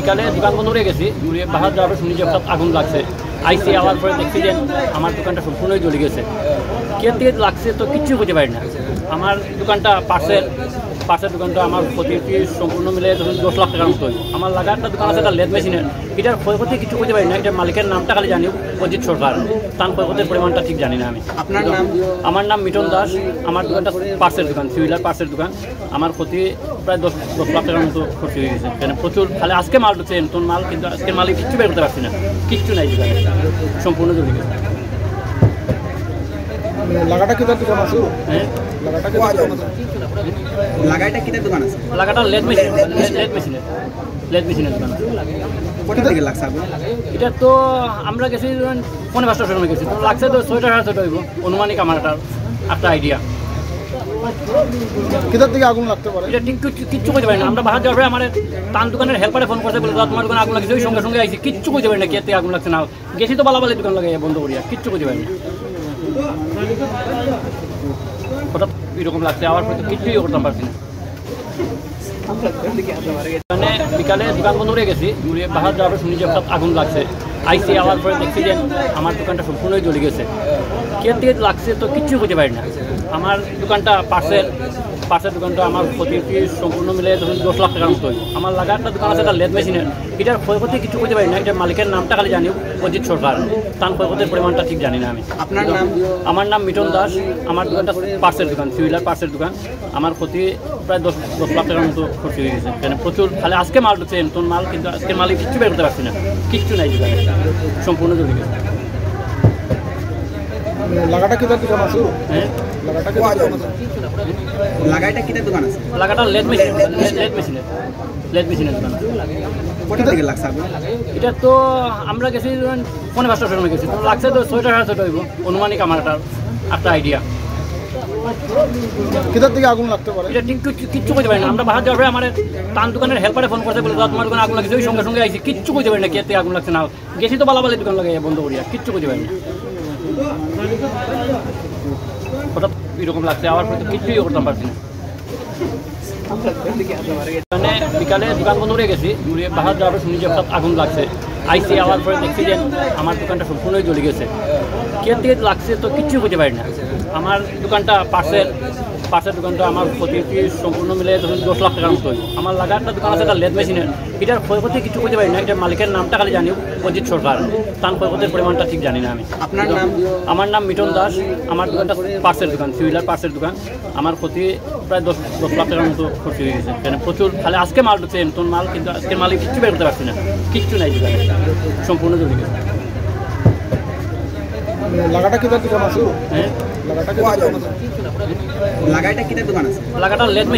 বিকালে দোকান বন্ধ করে গেছি, ঘুরে বাহার যাওয়ার পর শুনি যে হঠাৎ আগুন লাগছে। আইসি আওয়ার পরে দেখছি যে আমার দোকানটা সম্পূর্ণই জ্বলে গেছে। কে থেকে লাগছে তো কিচ্ছু বুঝতে পারি না। আমার দোকানটা পার্সেল দোকানটা আমার ক্ষতি সম্পূর্ণ মিলে ধরুন 10 লাখ টাকার মতো। আমার লাগা একটা দোকান আছে, একটা লেদ মেশিনের, এটার ক্ষয়ক্ষতি কিছু বুঝতে পারি না। এটার মালিকের নামটা খালি জানি অজিত সরকার, তার ক্ষয়ক্ষতির পরিমাণটা ঠিক জানি না আমি। আপনার নাম? আমার নাম মিটন দাস। আমার দোকানটা পার্সেল দোকান, সিভিলার পার্সেল দোকান। আমার ক্ষতি প্রায় 10 লাখ টাকার মতো ক্ষতি হয়ে গেছে। কেন প্রচুর খালি আজকে মাল ঢুকছে, নতুন মাল, কিন্তু আজকের মালিক কিচ্ছু বের করতে পারছি না, কিচ্ছু নাই দোকানে, সম্পূর্ণ জ্বলে গেছে। লাগাটা কিতার দোকান আছে? হ্যাঁ, লাগাটা কিতার দোকান আছে? লাগাটা লেদ মেশিনের দোকান আছে। কোথা থেকে লাগছে আগুন? এটা তো আমরা গেছি ৫:৫টার সময় গেছি, তো লাগছে তো ৬টা ৬:৩০ হইব অনুমানিক। আমার একটা আইডিয়া কিতার থেকে আগুন লাগতে পারে এটা ঠিক কিচ্ছু করতে পারি না। আমরা বাহার যাওয়ার পরে আমার তান দোকানের হেল্পারে ফোন করতে বলে তোমার দোকানে আগুন লাগছে, ওই সঙ্গে সঙ্গে আইসি, কিচ্ছু করতে পারি না। কে আগুন লাগছে না, গেছি তো বালাবালি দোকান লাগে বন্ধ করিয়া, কিচ্ছু করতে পারি না। হঠাৎ এরকম লাগছে, আবার কিচ্ছুই করতাম পারছি না। মানে বিকালে দোকান বন্ধ করে গেছি, ঘুরে বাহার যাওয়ার পর শুনি যে হঠাৎ আগুন লাগছে। আইসি আওয়ার পরে দেখছি যে আমার দোকানটা সম্পূর্ণই জ্বলে গেছে। কে থেকে লাগছে তো কিচ্ছু করতে পারি না। আমার দোকানটা পার্সেল দোকানটা আমার ক্ষতি সম্পূর্ণ মিলে ধরুন 10 লাখ টাকার মতো। আমার লাগা একটা দোকান আছে, একটা লেদ মেশিনের, এটার ক্ষয়ক্ষতি কিছু করতে পারি না। এটার মালিকের নামটা খালি জানি অজিত সরকার, তার ক্ষয়ক্ষতির পরিমাণটা ঠিক জানি না আমি। আপনার নাম? আমার নাম মিটন দাস। আমার দোকানটা পার্সেল দোকান, সিভিলার পার্সেল দোকান। আমার ক্ষতি প্রায় 10 লাখ টাকার মতো ক্ষতি হয়ে গেছে। কেন প্রচুর খালি আজকে মাল ঢুকছে, নতুন মাল, কিন্তু আজকের মালিক কিচ্ছু বের করতে পারছি না, কিচ্ছু নাই দোকানে, সম্পূর্ণ জ্বলে গেছে। লাগাটা কিতার দোকান আছে? হ্যাঁ, লাগাটা কিতার দোকান আছে? লাগাটা লেদ মেশিনের দোকান আছে। কোথা থেকে লাগছে আগুন? এটা তো আমরা গেছি ৫:৫টার সময় গেছি, তো লাগছে তো ৬টা ৬:৩০ হইব অনুমানিক। আমার একটা আইডিয়া কিতার থেকে আগুন লাগতে পারে এটা ঠিক কিচ্ছু করতে পারি না। আমরা বাহার যাওয়ার পরে আমার তান দোকানের হেল্পারে ফোন করতে বলে তোমার দোকানে আগুন লাগছে, ওই সঙ্গে সঙ্গে আইসি, কিচ্ছু করতে পারি না। কে আগুন লাগছে না, গেছি তো বালাবালি দোকান লাগে বন্ধ করিয়া, কিচ্ছু করতে পারি না। হঠাৎ এরকম লাগছে, আবার কিচ্ছুই করতাম পারছি না। মানে বিকালে দোকান বন্ধ করে গেছি, ঘুরে বাহার যাওয়ার পর শুনি যে হঠাৎ আগুন লাগছে। আইসি আওয়ার পরে দেখছি যে আমার দোকানটা সম্পূর্ণই জ্বলে গেছে। কে থেকে লাগছে তো কিচ্ছু করতে পারি না। আমার দোকানটা পার্সেল দোকানটা আমার ক্ষতি সম্পূর্ণ মিলে ধরুন 10 লাখ টাকার মতো। আমার লাগা একটা দোকান আছে, একটা লেদ মেশিনের, এটার ক্ষয়ক্ষতি কিছু করতে পারি না। এটার মালিকের নামটা খালি জানি অজিত সরকার, তার ক্ষয়ক্ষতির পরিমাণটা ঠিক জানি না আমি। আপনার নাম? আমার নাম মিটন দাস। আমার দোকানটা পার্সেল দোকান, সিভিলার পার্সেল দোকান। আমার ক্ষতি প্রায় 10 লাখ টাকার মতো ক্ষতি হয়ে গেছে। কেন প্রচুর খালি আজকে মাল ঢুকছে, নতুন মাল, কিন্তু আজকের মালিক কিচ্ছু বের করতে পারছি না, কিচ্ছু নাই দোকানে, সম্পূর্ণ জ্বলে গেছে। লাগাটা কিতার দোকান আছে? হ্যাঁ, লাগাটা কিতার দোকান আছে? লাগাটা লেদ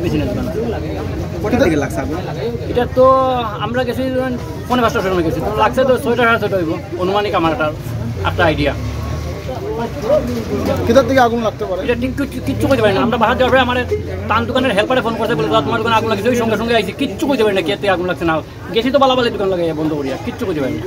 মেশিনের দোকান আছে। কোথা থেকে লাগছে আগুন? এটা তো আমরা গেছি ৫:৫টার সময় গেছি, তো লাগছে তো ৬টা ৬:৩০ হইব অনুমানিক। আমার একটা আইডিয়া কিতার থেকে আগুন লাগতে পারে এটা ঠিক কিচ্ছু করতে পারি না। আমরা বাহার যাওয়ার পরে আমার তান দোকানের হেল্পারে ফোন করতে বলে তোমার দোকানে আগুন লাগছে, ওই সঙ্গে সঙ্গে আইসি, কিচ্ছু করতে পারি না। কে আগুন লাগছে না, গেছি তো বালাবালি দোকান লাগে বন্ধ করিয়া, কিচ্ছু করতে পারি না।